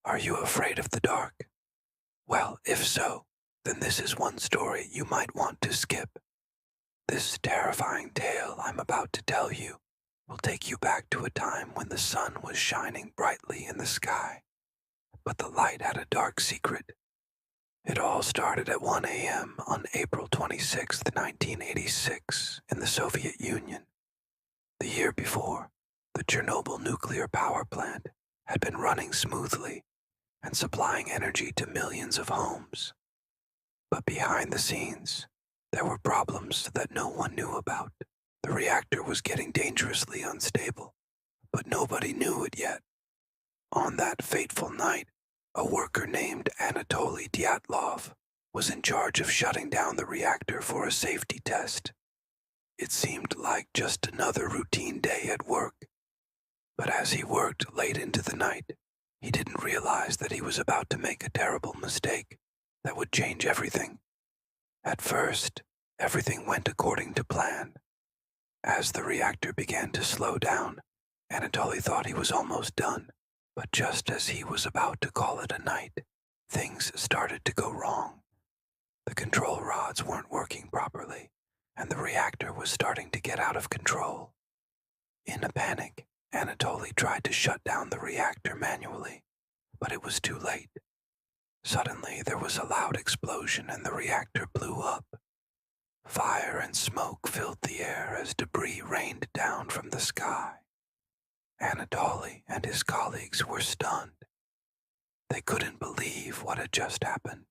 Are you afraid of the dark? Well, if so, then this is one story you might want to skip. This terrifying tale I'm about to tell you will take you back to a time when the sun was shining brightly in the sky, but the light had a dark secret. It all started at 1 a.m. on April 26, 1986, in the Soviet Union. The year before, the Chernobyl nuclear power plant had been running smoothly and supplying energy to millions of homes. But behind the scenes, there were problems that no one knew about. The reactor was getting dangerously unstable, but nobody knew it yet. On that fateful night, a worker named Anatoly Dyatlov was in charge of shutting down the reactor for a safety test. It seemed like just another routine day at work, but as he worked late into the night, he didn't realize that he was about to make a terrible mistake that would change everything. At first, everything went according to plan. As the reactor began to slow down, Anatoly thought he was almost done, but just as he was about to call it a night, things started to go wrong. The control rods weren't working properly, and the reactor was starting to get out of control. In a panic, Anatoly tried to shut down the reactor manually, but it was too late. Suddenly, there was a loud explosion and the reactor blew up. Fire and smoke filled the air as debris rained down from the sky. Anatoly and his colleagues were stunned. They couldn't believe what had just happened.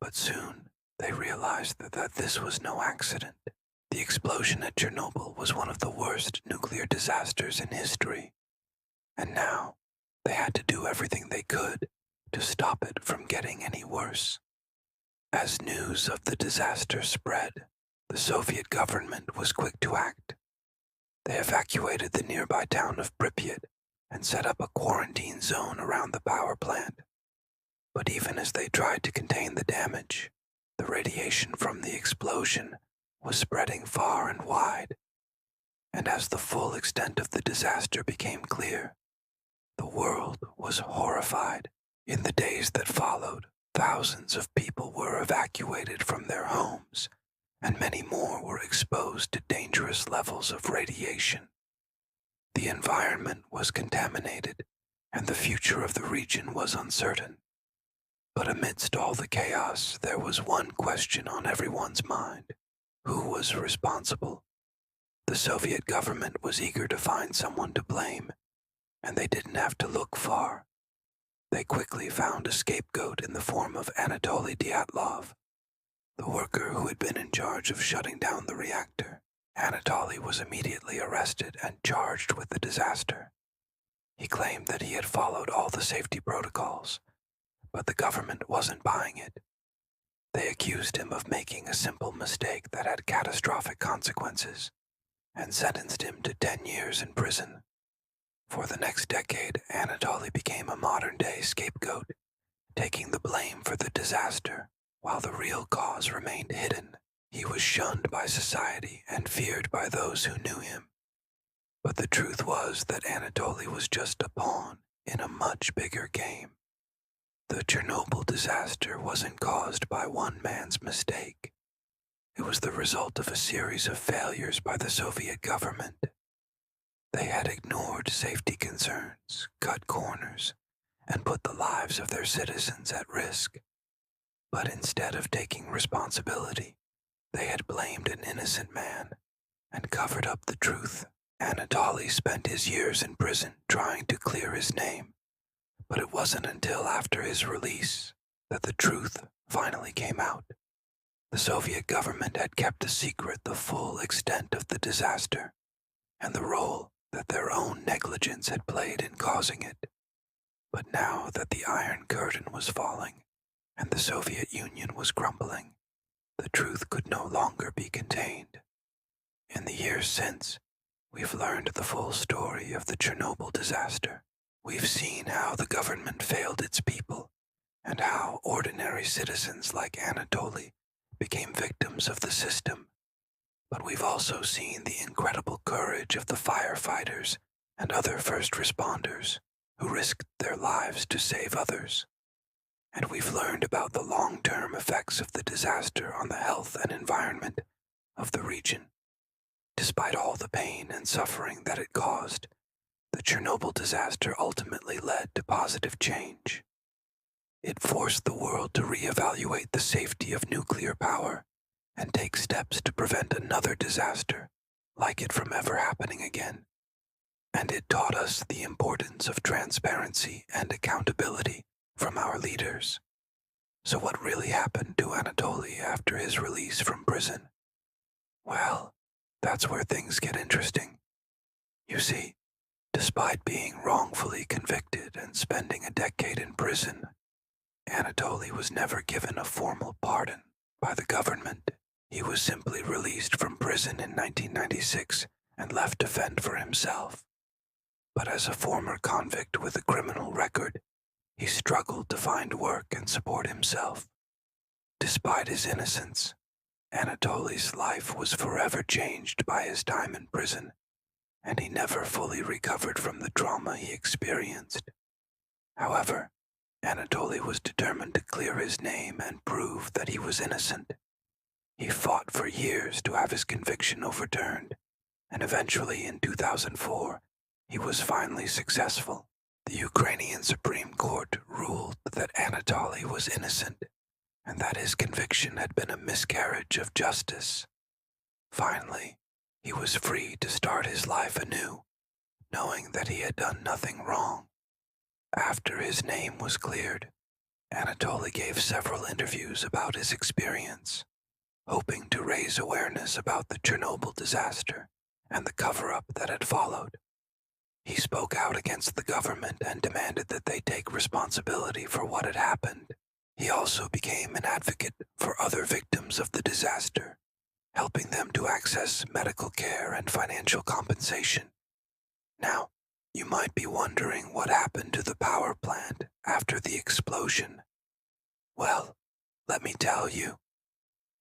But soon, they realized that this was no accident. The explosion at Chernobyl was one of the worst nuclear disasters in history, and now they had to do everything they could to stop it from getting any worse. As news of the disaster spread, the Soviet government was quick to act. They evacuated the nearby town of Pripyat and set up a quarantine zone around the power plant. But even as they tried to contain the damage, the radiation from the explosion was spreading far and wide, and as the full extent of the disaster became clear, the world was horrified. In the days that followed, thousands of people were evacuated from their homes, and many more were exposed to dangerous levels of radiation. The environment was contaminated, and the future of the region was uncertain. But amidst all the chaos, there was one question on everyone's mind. Who was responsible? The Soviet government was eager to find someone to blame, and they didn't have to look far. They quickly found a scapegoat in the form of Anatoly Dyatlov, the worker who had been in charge of shutting down the reactor. Anatoly was immediately arrested and charged with the disaster. He claimed that he had followed all the safety protocols, but the government wasn't buying it. They accused him of making a simple mistake that had catastrophic consequences, and sentenced him to 10 years in prison. For the next decade, Anatoly became a modern-day scapegoat, taking the blame for the disaster, while the real cause remained hidden. He was shunned by society and feared by those who knew him. But the truth was that Anatoly was just a pawn in a much bigger game. The Chernobyl disaster wasn't caused by one man's mistake. It was the result of a series of failures by the Soviet government. They had ignored safety concerns, cut corners, and put the lives of their citizens at risk. But instead of taking responsibility, they had blamed an innocent man and covered up the truth. Anatoly spent his years in prison trying to clear his name, but it wasn't until after his release that the truth finally came out. The Soviet government had kept a secret the full extent of the disaster and the role that their own negligence had played in causing it. But now that the Iron Curtain was falling and the Soviet Union was crumbling, the truth could no longer be contained. In the years since, we've learned the full story of the Chernobyl disaster. We've seen how the government failed its people, and how ordinary citizens like Anatoly became victims of the system. But we've also seen the incredible courage of the firefighters and other first responders who risked their lives to save others. And we've learned about the long-term effects of the disaster on the health and environment of the region. Despite all the pain and suffering that it caused, the Chernobyl disaster ultimately led to positive change. It forced the world to reevaluate the safety of nuclear power and take steps to prevent another disaster like it from ever happening again. And it taught us the importance of transparency and accountability from our leaders. So what really happened to Anatoly after his release from prison? Well, that's where things get interesting. You see, despite being wrongfully convicted and spending a decade in prison, Anatoly was never given a formal pardon by the government. He was simply released from prison in 1996 and left to fend for himself. But as a former convict with a criminal record, he struggled to find work and support himself. Despite his innocence, Anatoly's life was forever changed by his time in prison, and he never fully recovered from the trauma he experienced. However, Anatoly was determined to clear his name and prove that he was innocent. He fought for years to have his conviction overturned, and eventually in 2004, he was finally successful. The Ukrainian Supreme Court ruled that Anatoly was innocent and that his conviction had been a miscarriage of justice. Finally, he was free to start his life anew, knowing that he had done nothing wrong. After his name was cleared, Anatoly gave several interviews about his experience, hoping to raise awareness about the Chernobyl disaster and the cover-up that had followed. He spoke out against the government and demanded that they take responsibility for what had happened. He also became an advocate for other victims of the disaster, helping them to access medical care and financial compensation. Now, you might be wondering what happened to the power plant after the explosion. Well, let me tell you.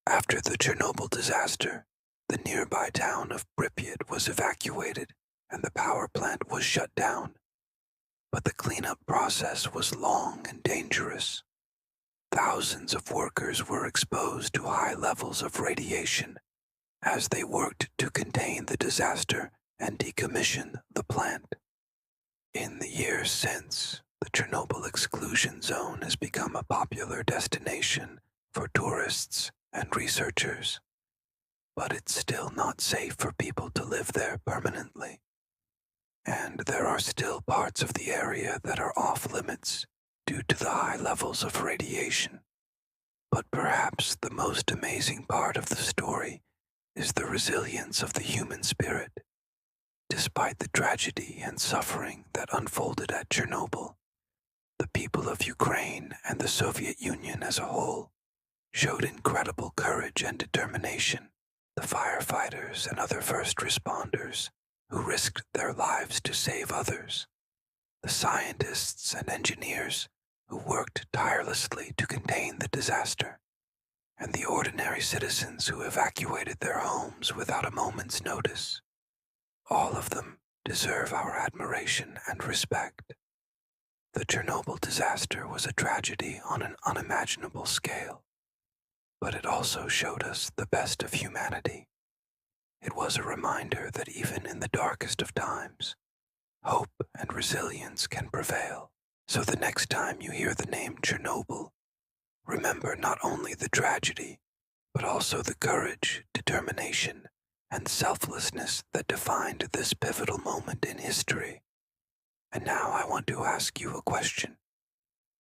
After the Chernobyl disaster, the nearby town of Pripyat was evacuated and the power plant was shut down. But the cleanup process was long and dangerous. Thousands of workers were exposed to high levels of radiation as they worked to contain the disaster and decommission the plant. In the years since, the Chernobyl exclusion zone has become a popular destination for tourists and researchers, but it's still not safe for people to live there permanently. And there are still parts of the area that are off limits due to the high levels of radiation. But perhaps the most amazing part of the story is the resilience of the human spirit. Despite the tragedy and suffering that unfolded at Chernobyl, the people of Ukraine and the Soviet Union as a whole showed incredible courage and determination. The firefighters and other first responders who risked their lives to save others, the scientists and engineers who worked tirelessly to contain the disaster, and the ordinary citizens who evacuated their homes without a moment's notice. All of them deserve our admiration and respect. The Chernobyl disaster was a tragedy on an unimaginable scale, but it also showed us the best of humanity. It was a reminder that even in the darkest of times, hope and resilience can prevail. So the next time you hear the name Chernobyl, remember not only the tragedy, but also the courage, determination, and selflessness that defined this pivotal moment in history. And now I want to ask you a question.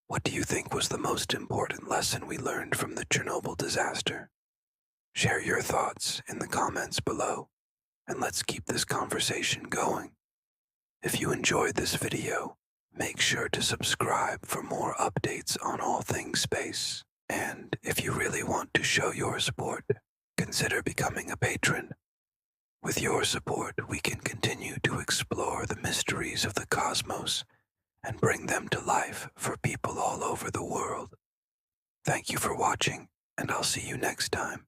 What do you think was the most important lesson we learned from the Chernobyl disaster? Share your thoughts in the comments below, and let's keep this conversation going. If you enjoyed this video, make sure to subscribe for more updates on all things space. And if you really want to show your support, consider becoming a patron. With your support, we can continue to explore the mysteries of the cosmos and bring them to life for people all over the world. Thank you for watching, and I'll see you next time.